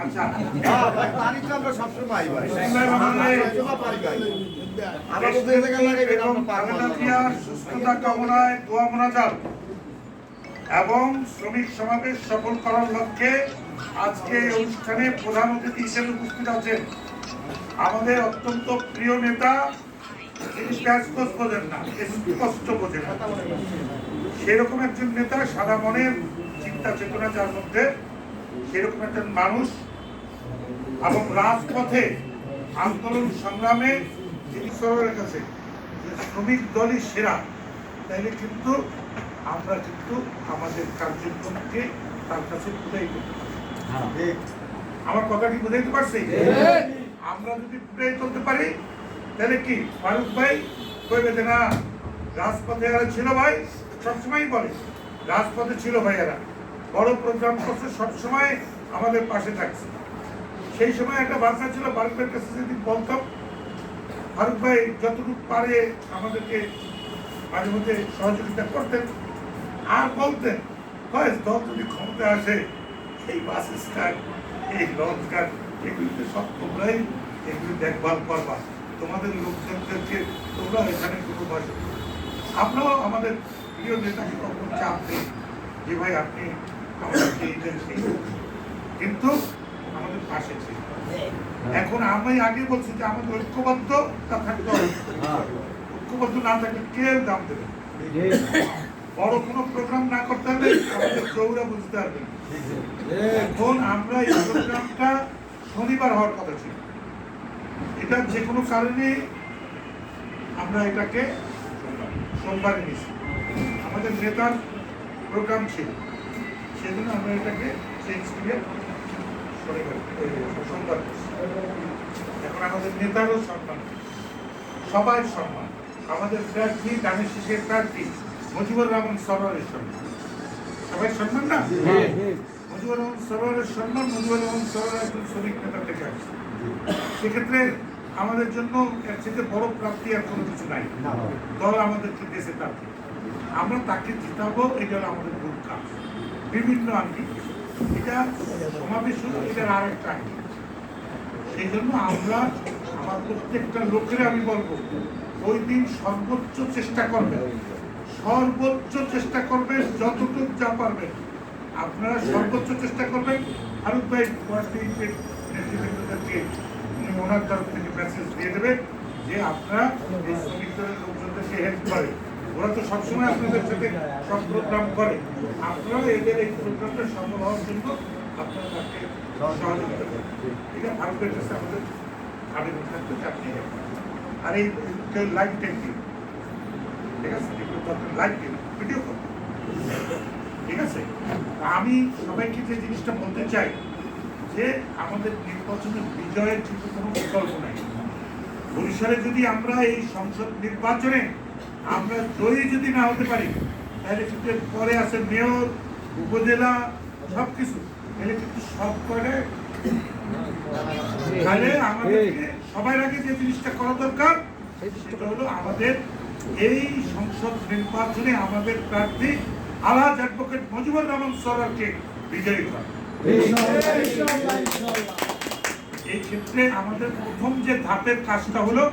আচ্ছা সুস্থতা কামনায় দোয়া মোনাজাত এবং শ্রমিক সমাবেশ সফল করার লক্ষ্যে আজকে এই অনুষ্ঠানে প্রধান অতিথি হিসেবে উপস্থিত আছেন আমাদের অত্যন্ত প্রিয় নেতা, তিনি প্যাঁচকোচ বোঝেন না, স্পষ্ট বোঝেন না, সেরকম একজন নেতা, সাদা মনের চিন্তা চেতনা যার মধ্যে, সেরকম একজন মানুষ এবং রাজপথে আন্দোলন সংগ্রামে যিনি সরকারের কাছে শ্রমিক দলই সেরা, তাইলে কিন্তু আমরা কিন্তু আমাদের কার্যক্রমকে তার কাছে বুঝাই করতে পারি। আমার কথা কি বুঝাইতে পারছি? আমরা যদি বুঝাই করতে পারি তাহলে কি ফারুক ভাই কইবে যে না রাজপথে এরা ছিল, ভাই সবসময় বলে রাজপথে ছিল ভাই, এরা বড় প্রোগ্রাম করছে, সবসময় আমাদের পাশে থাকছে। সেই সময় একটা বার্তা ছিল ফারুক ভাইয়ের কাছে, যদি বলতাম ফারুক ভাই যতটুকু পারে আমাদেরকে মাঝে মধ্যে সহযোগিতা করতেন আর বলতেন দল যদি ক্ষমতা আসে এই বাস স্ট্যান্ড, এই লঞ্চ ঘাট, এগুলিতে সব তোমরাই এগুলি দেখভাল করবা, তোমাদের লোকজনদেরকে তোমরা এখানে কোনো বসে। আপনারাও আমাদের প্রিয় নেতাকে কখন চাপ নেই যে ভাই আপনি আমাদেরকে কিন্তু আমাদের পাশে ছিল। এখন আমি আগে বলছি যে আমাদের ঐক্যবদ্ধতা থাকতে হবে, ঐক্যবদ্ধ না থাকলে কে দাম দেবে? বড় কোনো প্রোগ্রাম না করতে হবে, আমাদের চৌরা বুঝতে পারবে। এখন আমরা এই প্রোগ্রামটা শনিবার হওয়ার কথা ছিল, এটা যে কোনো কারণে আমরা এটাকে সোমবারে নিয়েছি। আমাদের নেতার প্রোগ্রাম ছিল, সেজন্য আমরা এটাকে চেঞ্জ করে সোমবার। এখন আমাদের নেতারও সম্মান, সবাই সম্মান, আমাদের প্রার্থী দানের শেষের প্রার্থী মুজিবুর রহমান সরোয়ারের সম্মান, সবাই সম্মান না? মুজিবুর রহমান সরোয়ারের সম্মান, মুজিবুর রহমান সরোয়ার একজন শ্রমিক নেতা থেকে আসছে, সেক্ষেত্রে আমাদের জন্য এর চেয়ে বড় প্রাপ্তি আর কোনো কিছু নাই। দল আমাদেরকে দেশে প্রাপ্তি, আমরা তাকে জিতাবো, এটা হলো আমাদের মূল কাজ। বিভিন্ন আঙ্গিক, এটা সমাবেশ হলো এটার আর একটা আঙ্গিক। সেই জন্য আমরা আমার প্রত্যেকটা লোকের আমি বলবো ওই দিন সর্বোচ্চ চেষ্টা করবেন, সর্বোচ্চ চেষ্টা করবেন, যতটুকু যা পারবেন আপনারা সর্বোচ্চ চেষ্টা করবেন। ফারুক ভাই নেতৃবৃন্দদেরকে ওনার তরফ থেকে মেসেজ দিয়ে দেবেন যে আপনারা এই শ্রমিক দলের লোকজনদেরকে হেল্প করে, ওরা তো সবসময় আপনাদের সাথে সব প্রোগ্রাম করে, আপনারা এদের এই প্রোগ্রামটা সফল হওয়ার জন্য আপনারা তাকে সহযোগিতা করেন। এটা ভারতের কাছে আমাদের আবেদন থাকতে চাকরি। আর এই লাইভ টেকনিক, ঠিক আছে, লাইভ ভিডিও করতে, ঠিক আছে। আমি সবাইকে যে জিনিসটা বলতে চাই যে আমাদের নির্বাচনের বিজয়ের কিন্তু কোনো বিকল্প নাই। বরিশালে যদি আমরা এই সংসদ নির্বাচনে আমরা জয়ী যদি না হতে পারি, তাহলে কিন্তু পরে আছে মেয়র, উপজেলা, সব কিছু, তাহলে কিন্তু সব করে তাহলে আমাদেরকে সবার আগে যে জিনিসটা করা দরকার সেটা হলো আমাদের এই সংসদ নির্বাচনে আমাদের প্রার্থী আলহাজ অ্যাডভোকেট মুজিবুর রহমান সরোয়ারকে বিজয়ী করা। এই ক্ষেত্রে আমাদের প্রথম যে ধাপের কাজটা হলো